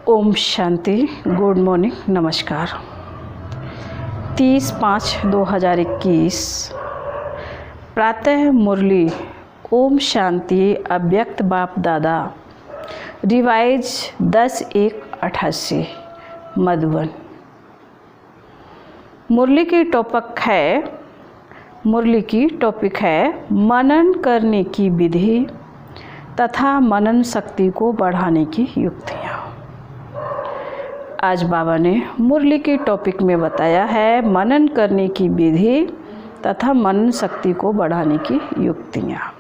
Om Shanti. Good morning, नमस्कार। 30/5/2021 प्रातः मुरली ओम शांति अव्यक्त बाप दादा रिवाइज 10/1/88 मधुबन। मुरली की टॉपिक है मनन करने की विधि तथा मनन शक्ति को बढ़ाने की युक्तियाँ। आज बाबा ने मुरली की टॉपिक में बताया है मनन करने की विधि तथा मनन शक्ति को बढ़ाने की युक्तियाँ।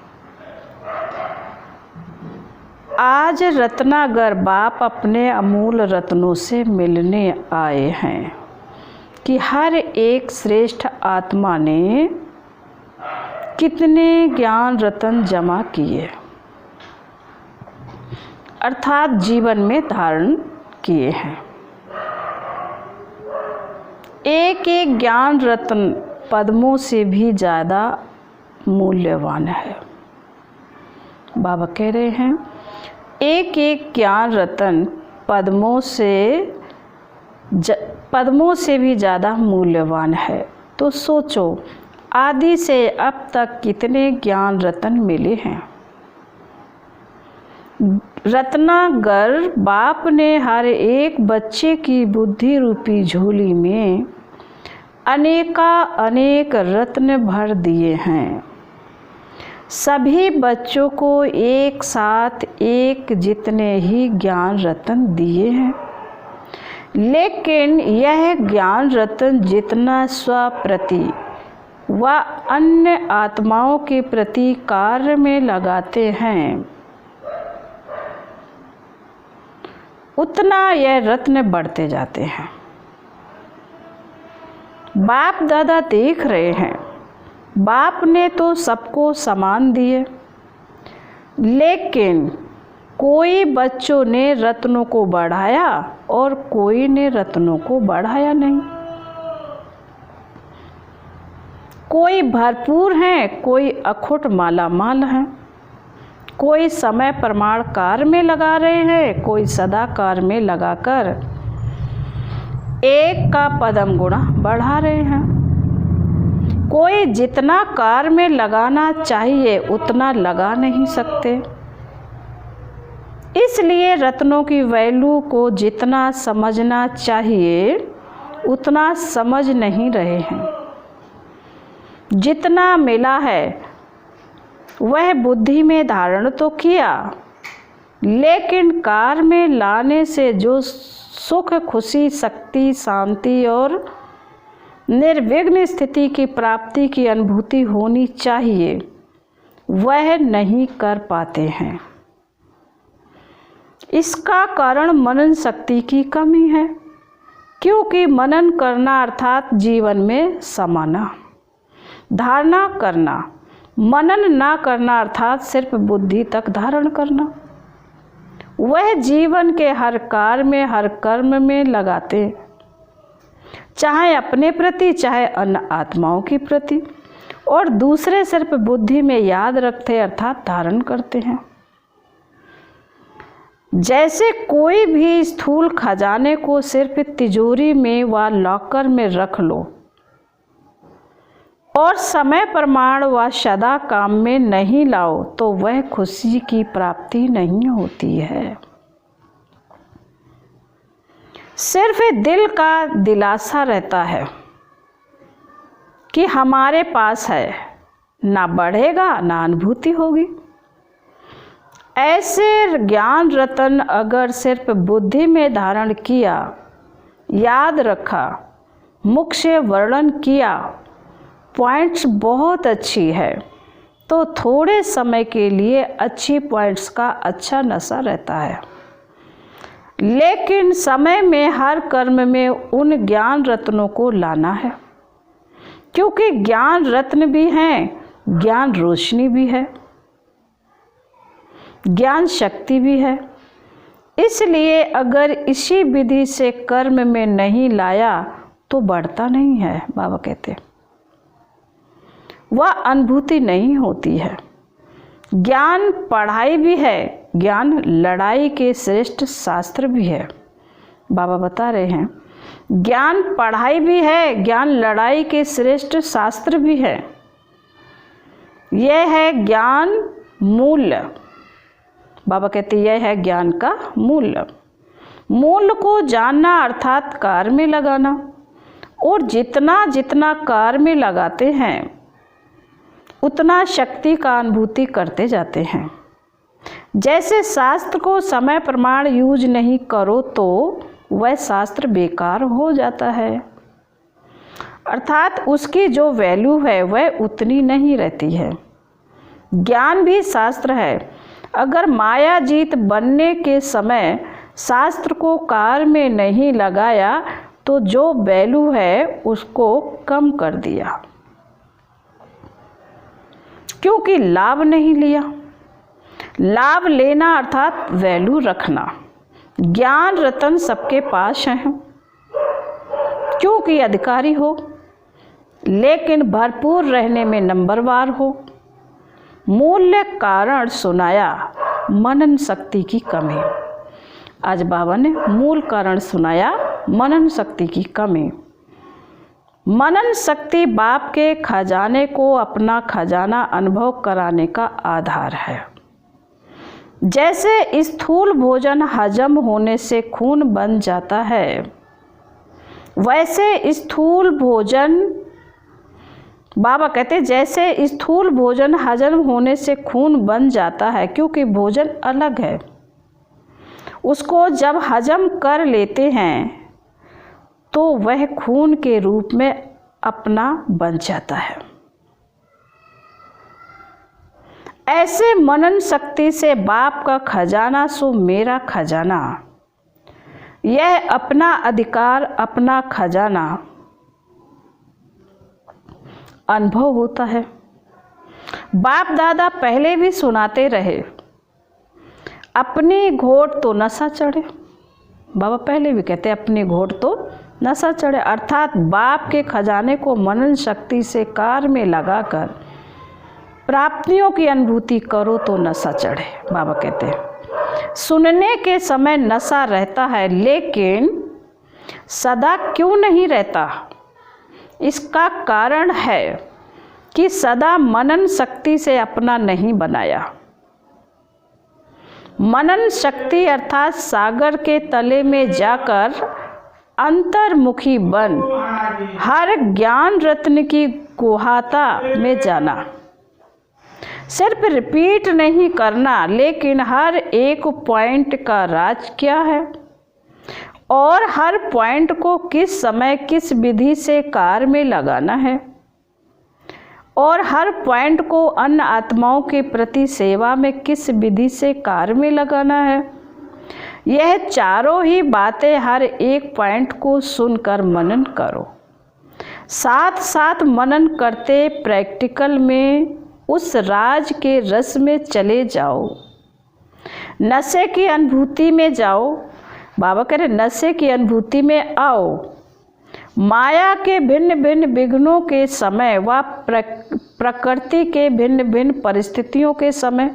आज रत्नागर बाप अपने अमूल रत्नों से मिलने आए हैं कि हर एक श्रेष्ठ आत्मा ने कितने ज्ञान रत्न जमा किए, अर्थात जीवन में धारण किए हैं। एक एक ज्ञान रत्न पद्मों से भी ज़्यादा मूल्यवान है। बाबा कह रहे हैं एक एक ज्ञान रत्न पद्मों से भी ज़्यादा मूल्यवान है। तो सोचो, आदि से अब तक कितने ज्ञान रत्न मिले हैं। रत्नागर बाप ने हर एक बच्चे की बुद्धि रूपी झोली में अनेक रत्न भर दिए हैं। सभी बच्चों को एक साथ एक जितने ही ज्ञान रत्न दिए हैं, लेकिन यह ज्ञान रत्न जितना स्वप्रति व अन्य आत्माओं के प्रति कार्य में लगाते हैं, उतना यह रत्न बढ़ते जाते हैं। बाप दादा देख रहे हैं, बाप ने तो सबको समान दिए, लेकिन कोई बच्चों ने रत्नों को बढ़ाया और कोई ने रत्नों को बढ़ाया नहीं। कोई भरपूर हैं, कोई अखुट मालामाल हैं। कोई समय प्रमाण कार्य में लगा रहे हैं, कोई सदा कार्य में लगाकर एक का पदम गुणा बढ़ा रहे हैं। कोई जितना कार्य में लगाना चाहिए उतना लगा नहीं सकते। इसलिए रत्नों की वैल्यू को जितना समझना चाहिए उतना समझ नहीं रहे हैं। जितना मिला है वह बुद्धि में धारण तो किया, लेकिन कार्य में लाने से जो सुख, खुशी, शक्ति, शांति और निर्विघ्न स्थिति की प्राप्ति की अनुभूति होनी चाहिए, वह नहीं कर पाते हैं। इसका कारण मनन शक्ति की कमी है, क्योंकि मनन करना अर्थात जीवन में समाना, धारणा करना। मनन ना करना अर्थात सिर्फ बुद्धि तक धारण करना। वह जीवन के हर कार्य में, हर कर्म में लगाते, चाहे अपने प्रति चाहे अन्य आत्माओं के प्रति, और दूसरे सिर्फ बुद्धि में याद रखते अर्थात धारण करते हैं। जैसे कोई भी स्थूल खजाने को सिर्फ तिजोरी में व लॉकर में रख लो और समय प्रमाण व सदा काम में नहीं लाओ तो वह खुशी की प्राप्ति नहीं होती है। सिर्फ दिल का दिलासा रहता है कि हमारे पास है, ना बढ़ेगा ना अनुभूति होगी। ऐसे ज्ञान रत्न अगर सिर्फ बुद्धि में धारण किया, याद रखा, मुख से वर्णन किया, पॉइंट्स बहुत अच्छी है, तो थोड़े समय के लिए अच्छी पॉइंट्स का अच्छा नशा रहता है, लेकिन समय में हर कर्म में उन ज्ञान रत्नों को लाना है, क्योंकि ज्ञान रत्न भी हैं, ज्ञान रोशनी भी है, ज्ञान शक्ति भी है। इसलिए अगर इसी विधि से कर्म में नहीं लाया तो बढ़ता नहीं है। बाबा कहते वह अनुभूति नहीं होती है। ज्ञान पढ़ाई भी है, ज्ञान लड़ाई के श्रेष्ठ शास्त्र भी है। बाबा बता रहे हैं ज्ञान पढ़ाई भी है, ज्ञान लड़ाई के श्रेष्ठ शास्त्र भी है। यह है ज्ञान मूल्य। बाबा कहते यह है ज्ञान का मूल्य। मूल्य को जानना अर्थात कार्य में लगाना, और जितना जितना कार्य में लगाते हैं उतना शक्ति का अनुभूति करते जाते हैं। जैसे शास्त्र को समय प्रमाण यूज नहीं करो तो वह शास्त्र बेकार हो जाता है, अर्थात उसकी जो वैल्यू है वह उतनी नहीं रहती है। ज्ञान भी शास्त्र है। अगर मायाजीत बनने के समय शास्त्र को कार्य में नहीं लगाया तो जो वैल्यू है उसको कम कर दिया, क्योंकि लाभ नहीं लिया। लाभ लेना अर्थात वैल्यू रखना। ज्ञान रतन सबके पास है, क्योंकि अधिकारी हो, लेकिन भरपूर रहने में नंबरवार हो। मूल्य कारण सुनाया, मनन शक्ति की कमी। आज बाबा ने मूल कारण सुनाया, मनन शक्ति की कमी। मनन शक्ति बाप के खजाने को अपना खजाना अनुभव कराने का आधार है। जैसे स्थूल भोजन हजम होने से खून बन जाता है, वैसे स्थूल भोजन, बाबा कहते जैसे स्थूल भोजन हजम होने से खून बन जाता है, क्योंकि भोजन अलग है। उसको जब हजम कर लेते हैं तो वह खून के रूप में अपना बन जाता है। ऐसे मनन शक्ति से बाप का खजाना सो मेरा खजाना, यह अपना अधिकार, अपना खजाना अनुभव होता है। बाप दादा पहले भी सुनाते रहे, अपनी घोट तो नशा चढ़े। बाबा पहले भी कहते अपनी घोट तो नशा चढ़े, अर्थात बाप के खजाने को मनन शक्ति से कार्य में लगाकर प्राप्तियों की अनुभूति करो तो नशा चढ़े। बाबा कहते हैं सुनने के समय नशा रहता है, लेकिन सदा क्यों नहीं रहता? इसका कारण है कि सदा मनन शक्ति से अपना नहीं बनाया। मनन शक्ति अर्थात सागर के तले में जाकर अंतर्मुखी बन हर ज्ञान रत्न की गुहाता में जाना। सिर्फ रिपीट नहीं करना, लेकिन हर एक पॉइंट का राज क्या है और हर पॉइंट को किस समय किस विधि से कार्य में लगाना है, और हर पॉइंट को अन्य आत्माओं के प्रति सेवा में किस विधि से कार्य में लगाना है। यह चारों ही बातें हर एक पॉइंट को सुनकर मनन करो। साथ साथ मनन करते प्रैक्टिकल में उस राज के रस में चले जाओ। नशे की अनुभूति में जाओ। बाबा कह रहे नशे की अनुभूति में आओ। माया के भिन्न भिन्न विघ्नों के समय व प्रकृति के भिन्न भिन्न परिस्थितियों के समय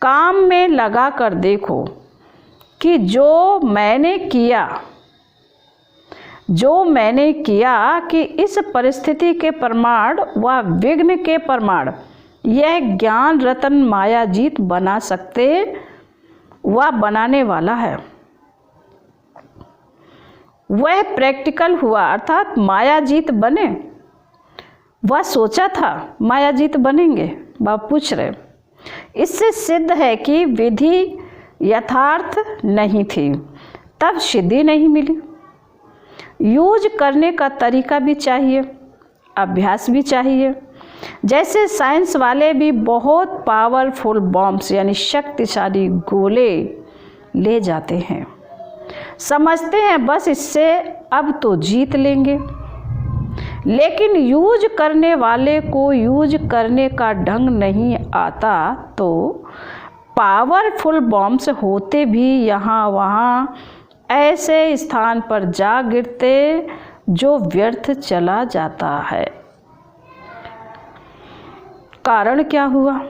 काम में लगा कर देखो कि जो मैंने किया कि इस परिस्थिति के प्रमाण व विघ्न के प्रमाण यह ज्ञान रतन मायाजीत बना सकते व बनाने वाला है। वह प्रैक्टिकल हुआ, अर्थात मायाजीत बने। वह सोचा था मायाजीत बनेंगे। बाबा पूछ रहे इससे सिद्ध है कि विधि यथार्थ नहीं थी, तब सिद्धि नहीं मिली। यूज करने का तरीका भी चाहिए, अभ्यास भी चाहिए। जैसे साइंस वाले भी बहुत पावरफुल बॉम्ब्स यानी शक्तिशाली गोले ले जाते हैं, समझते हैं बस इससे अब तो जीत लेंगे, लेकिन यूज करने वाले को यूज करने का ढंग नहीं आता तो पावरफुल बॉम्ब्स होते भी यहाँ वहाँ ऐसे स्थान पर जा गिरते जो व्यर्थ चला जाता है। कारण क्या हुआ?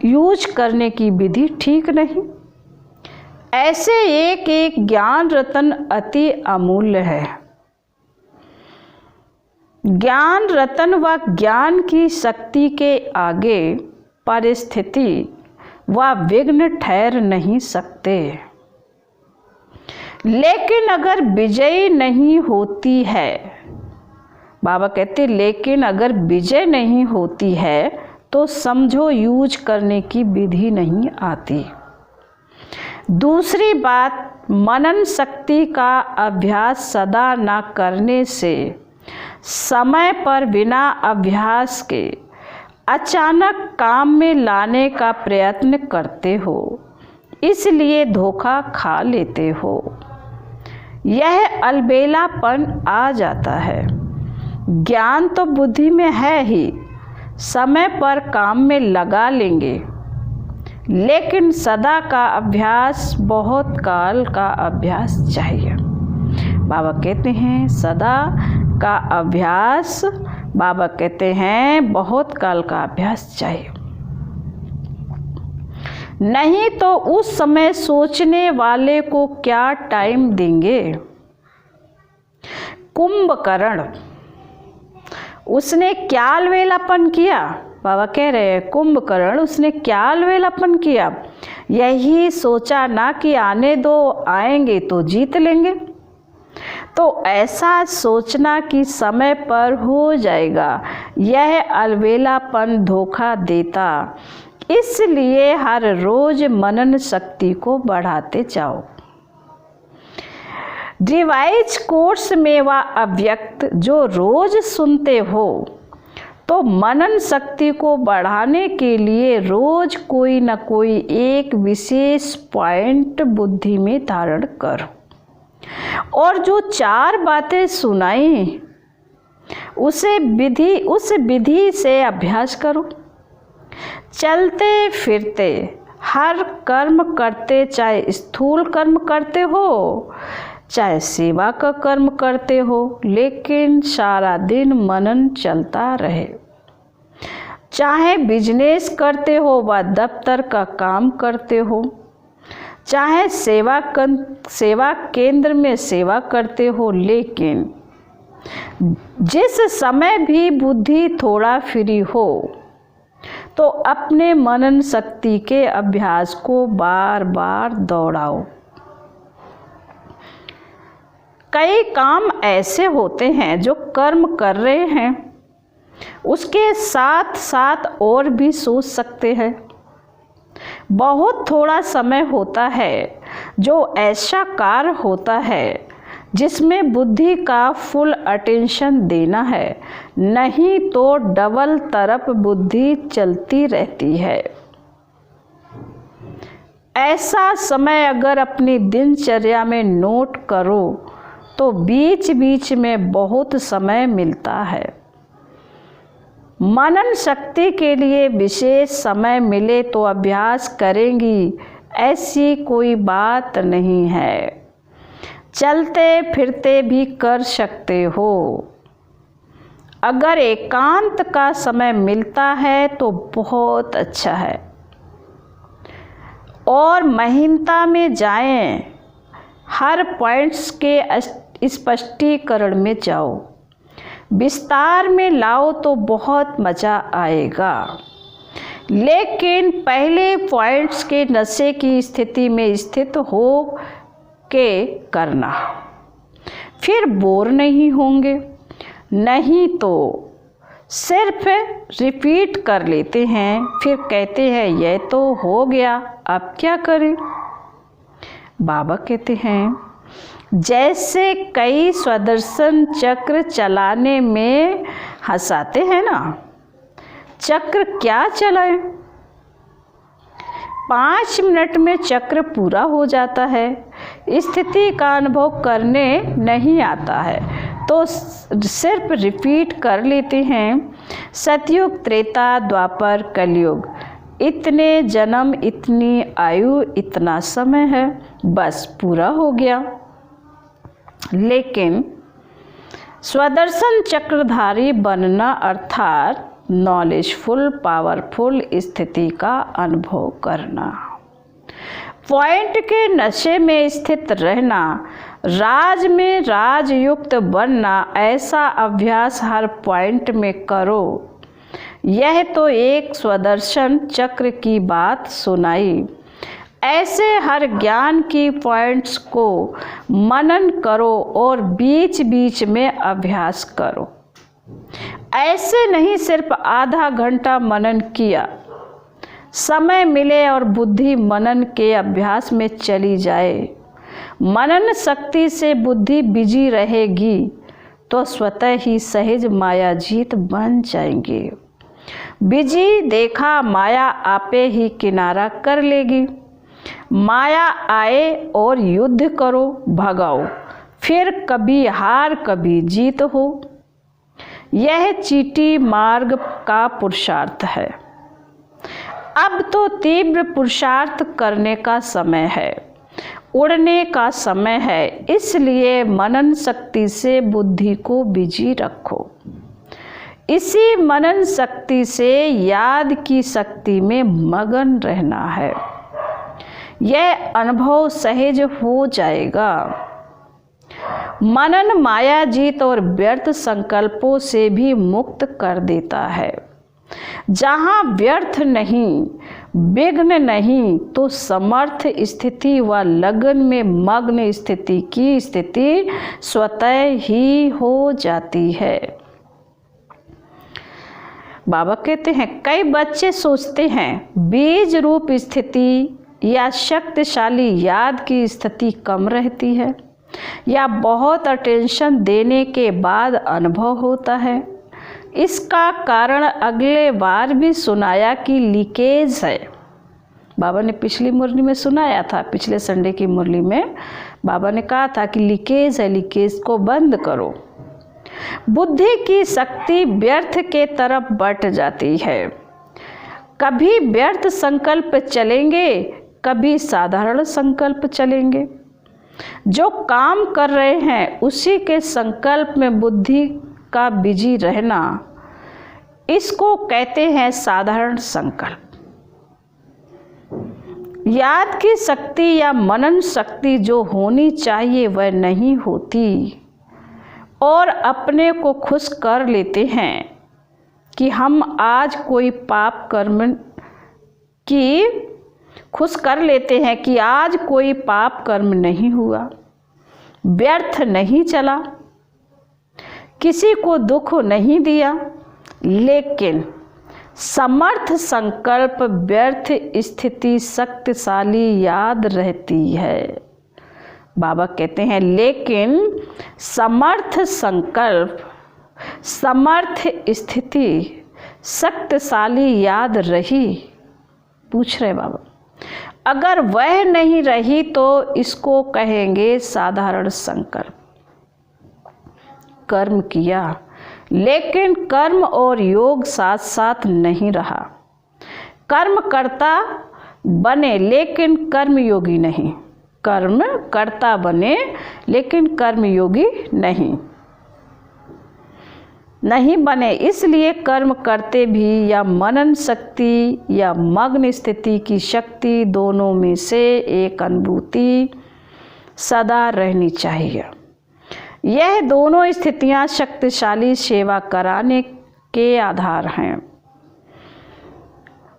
यूज करने की विधि ठीक नहीं। ऐसे एक एक ज्ञान रत्न अति अमूल्य है। ज्ञान रत्न व ज्ञान की शक्ति के आगे परिस्थिति व विघ्न ठहर नहीं सकते। लेकिन अगर विजय नहीं होती है, बाबा कहते लेकिन अगर विजय नहीं होती है तो समझो यूज करने की विधि नहीं आती। दूसरी बात, मनन शक्ति का अभ्यास सदा न करने से समय पर बिना अभ्यास के अचानक काम में लाने का प्रयत्न करते हो, इसलिए धोखा खा लेते हो। यह अलबेलापन आ जाता है। ज्ञान तो बुद्धि में है ही, समय पर काम में लगा लेंगे, लेकिन सदा का अभ्यास, बहुत काल का अभ्यास चाहिए। बाबा कहते हैं सदा का अभ्यास, बाबा कहते हैं बहुत काल का अभ्यास चाहिए। नहीं तो उस समय सोचने वाले को क्या टाइम देंगे। कुंभकर्ण, उसने क्या अलबेलापन किया। बाबा कह रहे हैं कुंभकर्ण उसने क्या अलबेलापन किया। यही सोचा ना कि आने दो, आएंगे तो जीत लेंगे। तो ऐसा सोचना कि समय पर हो जाएगा, यह अलबेलापन धोखा देता। इसलिए हर रोज मनन शक्ति को बढ़ाते जाओ। डिवाइस कोर्स में व अव्यक्त जो रोज सुनते हो, तो मनन शक्ति को बढ़ाने के लिए रोज कोई न कोई एक विशेष पॉइंट बुद्धि में धारण करो। और जो 4 बातें सुनाई उस विधि से अभ्यास करो। चलते फिरते हर कर्म करते, चाहे स्थूल कर्म करते हो चाहे सेवा का कर्म करते हो, लेकिन सारा दिन मनन चलता रहे। चाहे बिजनेस करते हो व दफ्तर का काम करते हो, चाहे सेवा केंद्र में सेवा करते हो, लेकिन जिस समय भी बुद्धि थोड़ा फ्री हो तो अपने मनन शक्ति के अभ्यास को बार बार दोहराओ। कई काम ऐसे होते हैं जो कर्म कर रहे हैं, उसके साथ साथ और भी सोच सकते हैं। बहुत थोड़ा समय होता है जो ऐसा कार्य होता है जिसमें बुद्धि का फुल अटेंशन देना है, नहीं तो डबल तरफ बुद्धि चलती रहती है। ऐसा समय अगर अपनी दिनचर्या में नोट करो तो बीच बीच में बहुत समय मिलता है। मनन शक्ति के लिए विशेष समय मिले तो अभ्यास करेंगी, ऐसी कोई बात नहीं है। चलते फिरते भी कर सकते हो। अगर एकांत का समय मिलता है तो बहुत अच्छा है। और महीनता में जाएं, हर पॉइंट्स के स्पष्टीकरण में जाओ, विस्तार में लाओ तो बहुत मज़ा आएगा। लेकिन पहले पॉइंट्स के नशे की स्थिति में स्थित हो के करना, फिर बोर नहीं होंगे। नहीं तो सिर्फ रिपीट कर लेते हैं, फिर कहते हैं यह तो हो गया, अब क्या करें। बाबा कहते हैं जैसे कई स्वदर्शन चक्र चलाने में हंसाते हैं ना, चक्र क्या चलाएं, 5 मिनट में चक्र पूरा हो जाता है। स्थिति का अनुभव करने नहीं आता है तो सिर्फ रिपीट कर लेते हैं। सतयुग, त्रेता, द्वापर, कलयुग, इतने जन्म, इतनी आयु, इतना समय है, बस पूरा हो गया। लेकिन स्वदर्शन चक्रधारी बनना अर्थात नॉलेजफुल, पावरफुल स्थिति का अनुभव करना। पॉइंट के नशे में स्थित रहना, राज में राजयुक्त बनना, ऐसा अभ्यास हर पॉइंट में करो। यह तो एक स्वदर्शन चक्र की बात सुनाई। ऐसे हर ज्ञान की पॉइंट्स को मनन करो और बीच बीच में अभ्यास करो। ऐसे नहीं सिर्फ आधा घंटा मनन किया, समय मिले और बुद्धि मनन के अभ्यास में चली जाए। मनन शक्ति से बुद्धि बिजी रहेगी तो स्वतः ही सहज मायाजीत बन जाएंगे। बिजी देखा माया आपे ही किनारा कर लेगी। माया आए और युद्ध करो, भगाओ, फिर कभी हार कभी जीत हो। यह चीटी मार्ग का पुरुषार्थ है। अब तो तीव्र पुरुषार्थ करने का समय है, उड़ने का समय है। इसलिए मनन शक्ति से बुद्धि को बिजी रखो। इसी मनन शक्ति से याद की शक्ति में मगन रहना है। यह अनुभव सहज हो जाएगा। मनन मायाजीत और व्यर्थ संकल्पों से भी मुक्त कर देता है। जहाँ व्यर्थ नहीं, विघ्न नहीं, तो समर्थ स्थिति व लगन में मग्न स्थिति की स्थिति स्वतः ही हो जाती है। बाबा कहते हैं, कई बच्चे सोचते हैं बीज रूप स्थिति या शक्तिशाली याद की स्थिति कम रहती है या बहुत अटेंशन देने के बाद अनुभव होता है। इसका कारण अगले बार भी सुनाया कि लीकेज है। बाबा ने पिछली मुरली में सुनाया था, पिछले संडे की मुरली में बाबा ने कहा था कि लीकेज है, लीकेज को बंद करो। बुद्धि की शक्ति व्यर्थ के तरफ बढ़ जाती है। कभी व्यर्थ संकल्प चलेंगे, कभी साधारण संकल्प चलेंगे। जो काम कर रहे हैं उसी के संकल्प में बुद्धि का बिजी रहना, इसको कहते हैं साधारण संकल्प। याद की शक्ति या मनन शक्ति जो होनी चाहिए वह नहीं होती और अपने को खुश कर लेते हैं कि हम आज कोई पाप कर्म की खुश कर लेते हैं कि आज कोई पाप कर्म नहीं हुआ, व्यर्थ नहीं चला, किसी को दुख नहीं दिया। लेकिन समर्थ संकल्प व्यर्थ स्थिति शक्तिशाली याद रहती है। बाबा कहते हैं, लेकिन समर्थ संकल्प समर्थ स्थिति शक्तिशाली याद रही। पूछ रहे बाबा, अगर वह नहीं रही तो इसको कहेंगे साधारण संकल्प। कर्म किया लेकिन कर्म और योग साथ साथ नहीं रहा। कर्म करता बने लेकिन कर्म योगी नहीं। कर्म करता बने लेकिन कर्म योगी नहीं बने। इसलिए कर्म करते भी या मनन शक्ति या मग्न स्थिति की शक्ति, दोनों में से एक अनुभूति सदा रहनी चाहिए। यह दोनों स्थितियां शक्तिशाली सेवा कराने के आधार हैं।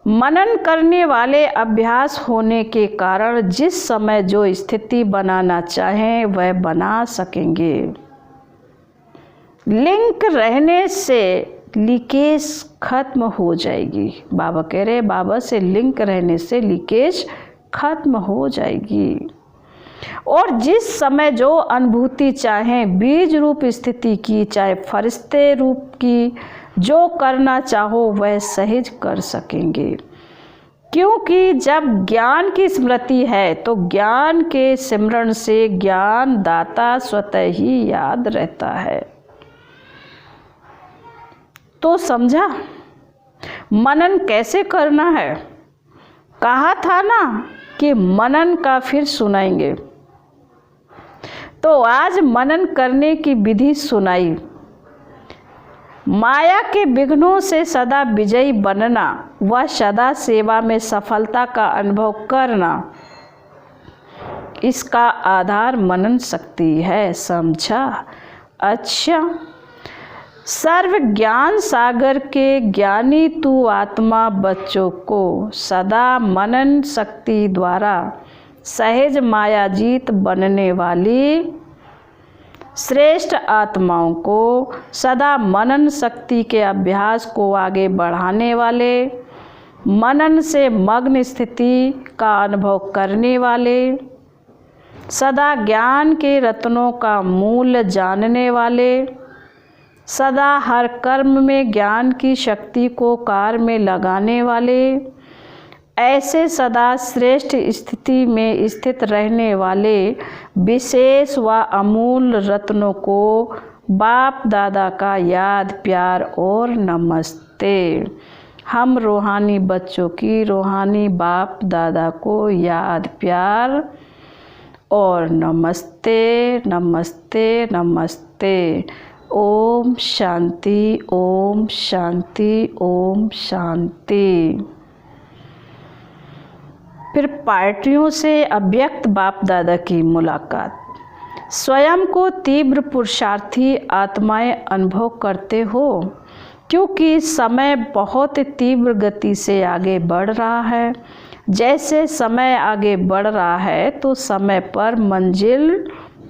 मनन करने वाले अभ्यास होने के कारण जिस समय जो स्थिति बनाना चाहें वह बना सकेंगे। लिंक रहने से लीकेज खत्म हो जाएगी। बाबा कह रहे, बाबा से लिंक रहने से लीकेज खत्म हो जाएगी। और जिस समय जो अनुभूति चाहें, बीज रूप स्थिति की, चाहे फरिश्ते रूप की, जो करना चाहो वह सहज कर सकेंगे। क्योंकि जब ज्ञान की स्मृति है तो ज्ञान के सिमरण से ज्ञान दाता स्वतः ही याद रहता है। तो समझा मनन कैसे करना है। कहा था ना कि मनन का फिर सुनाएंगे, तो आज मनन करने की विधि सुनाई। माया के विघ्नों से सदा विजयी बनना व सदा सेवा में सफलता का अनुभव करना, इसका आधार मनन शक्ति है। समझा? अच्छा, सर्व ज्ञान सागर के ज्ञानी तू आत्मा बच्चों को सदा मनन शक्ति द्वारा सहज मायाजीत बनने वाली श्रेष्ठ आत्माओं को सदा मनन शक्ति के अभ्यास को आगे बढ़ाने वाले, मनन से मग्न स्थिति का अनुभव करने वाले, सदा ज्ञान के रत्नों का मूल्य जानने वाले, सदा हर कर्म में ज्ञान की शक्ति को कार्य में लगाने वाले, ऐसे सदा श्रेष्ठ स्थिति में स्थित रहने वाले विशेष व अमूल्य रत्नों को बाप दादा का याद, प्यार और नमस्ते। हम रूहानी बच्चों की रूहानी बाप दादा को याद, प्यार और नमस्ते, नमस्ते, नमस्ते। ओम शांति, ओम शांति, ओम शांति। फिर पार्टियों से अव्यक्त बाप दादा की मुलाकात। स्वयं को तीव्र पुरुषार्थी आत्माएं अनुभव करते हो, क्योंकि समय बहुत तीव्र गति से आगे बढ़ रहा है। जैसे समय आगे बढ़ रहा है तो समय पर मंजिल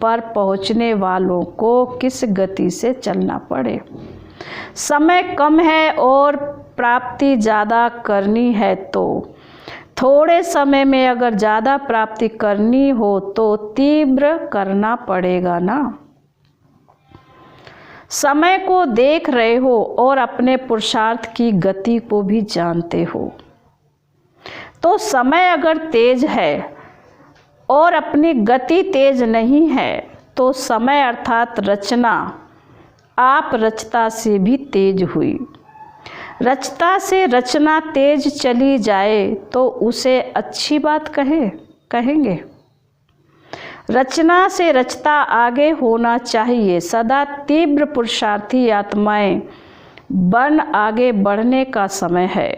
पर पहुंचने वालों को किस गति से चलना पड़े। समय कम है और प्राप्ति ज़्यादा करनी है तो थोड़े समय में अगर ज़्यादा प्राप्ति करनी हो तो तीव्र करना पड़ेगा ना। समय को देख रहे हो और अपने पुरुषार्थ की गति को भी जानते हो, तो समय अगर तेज है और अपनी गति तेज नहीं है तो समय अर्थात रचना आप रचता से भी तेज हुई। रचता से रचना तेज चली जाए तो उसे अच्छी बात कहेंगे। रचना से रचता आगे होना चाहिए। सदा तीव्र पुरुषार्थी आत्माएं बन आगे बढ़ने का समय है।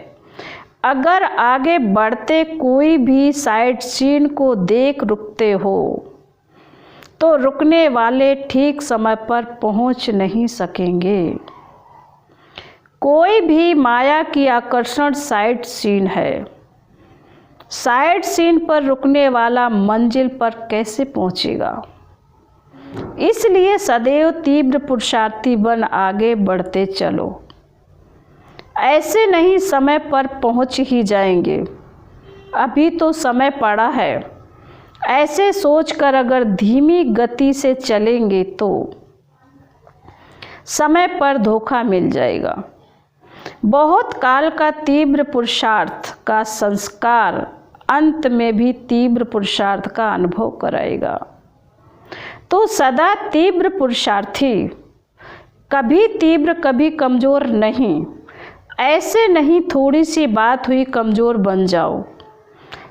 अगर आगे बढ़ते कोई भी साइड सीन को देख रुकते हो तो रुकने वाले ठीक समय पर पहुंच नहीं सकेंगे। कोई भी माया की आकर्षण साइड सीन है। साइड सीन पर रुकने वाला मंजिल पर कैसे पहुंचेगा। इसलिए सदैव तीव्र पुरुषार्थी बन आगे बढ़ते चलो। ऐसे नहीं समय पर पहुंच ही जाएंगे, अभी तो समय पड़ा है। ऐसे सोचकर अगर धीमी गति से चलेंगे तो समय पर धोखा मिल जाएगा। बहुत काल का तीव्र पुरुषार्थ का संस्कार अंत में भी तीव्र पुरुषार्थ का अनुभव कराएगा। तो सदा तीव्र पुरुषार्थी, कभी तीव्र कभी कमज़ोर नहीं। ऐसे नहीं थोड़ी सी बात हुई कमज़ोर बन जाओ,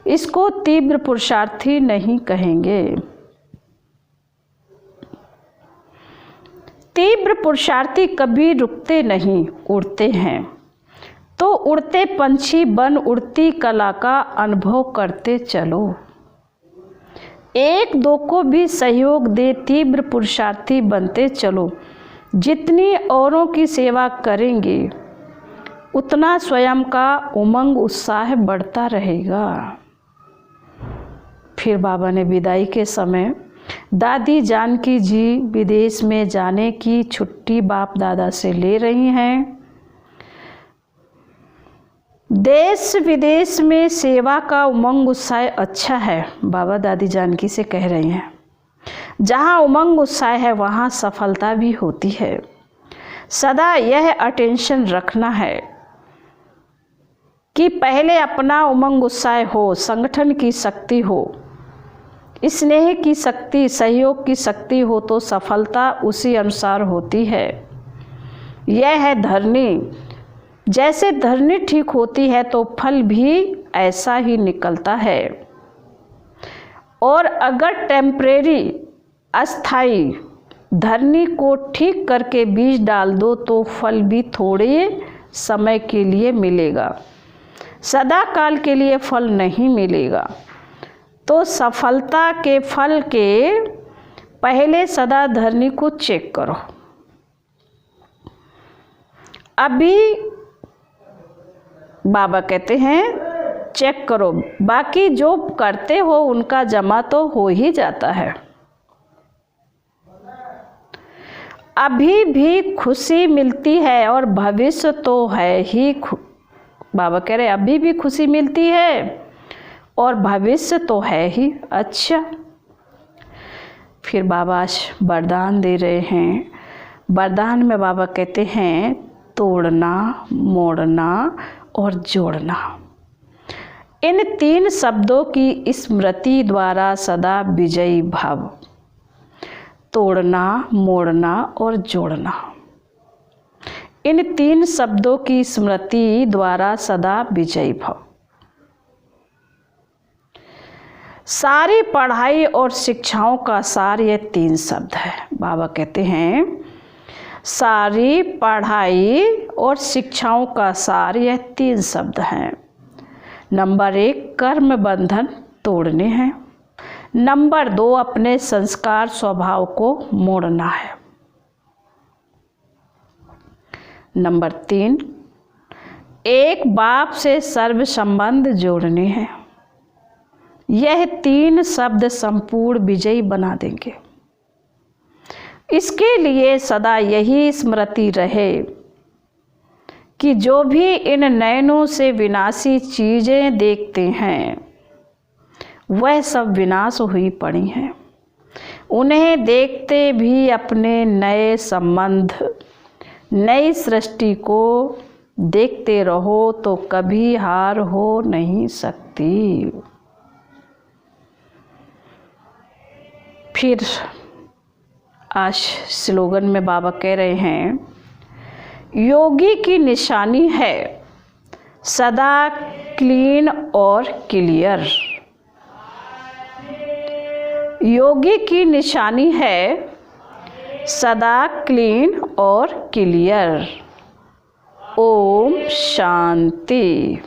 इसको तीव्र पुरुषार्थी नहीं कहेंगे। तीव्र पुरुषार्थी कभी रुकते नहीं, उड़ते हैं। तो उड़ते पंछी बन उड़ती कला का अनुभव करते चलो। एक दो को भी सहयोग दे, तीव्र पुरुषार्थी बनते चलो। जितनी औरों की सेवा करेंगे उतना स्वयं का उमंग उत्साह बढ़ता रहेगा। फिर बाबा ने विदाई के समय दादी जानकी जी विदेश में जाने की छुट्टी बाप दादा से ले रही हैं। देश विदेश में सेवा का उमंग उत्साह अच्छा है, बाबा दादी जानकी से कह रही हैं। जहाँ उमंग उत्साह है वहाँ सफलता भी होती है। सदा यह अटेंशन रखना है कि पहले अपना उमंग उत्साह हो, संगठन की शक्ति हो, स्नेह की शक्ति, सहयोग की शक्ति हो तो सफलता उसी अनुसार होती है। यह है धरनी। जैसे धरनी ठीक होती है तो फल भी ऐसा ही निकलता है। और अगर टेम्परेरी, अस्थाई धरनी को ठीक करके बीज डाल दो तो फल भी थोड़े समय के लिए मिलेगा, सदा काल के लिए फल नहीं मिलेगा। तो सफलता के फल के पहले सदा धरनी को चेक करो। अभी बाबा कहते हैं चेक करो, बाकी जो करते हो उनका जमा तो हो ही जाता है। अभी भी खुशी मिलती है और भविष्य तो है ही। बाबा कह रहे अभी भी खुशी मिलती है और भविष्य तो है ही। अच्छा, फिर बाबा आज वरदान दे रहे हैं। वरदान में बाबा कहते हैं तोड़ना, मोड़ना और जोड़ना। इन 3 शब्दों की स्मृति द्वारा सदा विजयी भव। तोड़ना, मोड़ना और जोड़ना, इन 3 शब्दों की स्मृति द्वारा सदा विजयी भव। सारी पढ़ाई और शिक्षाओं का सार ये 3 शब्द है। बाबा कहते हैं सारी पढ़ाई और शिक्षाओं का सार यह 3 शब्द हैं। नंबर 1 कर्म बंधन तोड़ने हैं। नंबर 2 अपने संस्कार स्वभाव को मोड़ना है। नंबर 3 एक बाप से सर्व संबंध जोड़ने हैं। यह 3 शब्द संपूर्ण विजयी बना देंगे। इसके लिए सदा यही स्मृति रहे कि जो भी इन नयनों से विनाशी चीज़ें देखते हैं वह सब विनाश हुई पड़ी हैं। उन्हें देखते भी अपने नए संबंध, नई सृष्टि को देखते रहो तो कभी हार हो नहीं सकती। फिर आज स्लोगन में बाबा कह रहे हैं योगी की निशानी है सदा क्लीन और क्लियर। योगी की निशानी है सदा क्लीन और क्लियर। ओम शांति।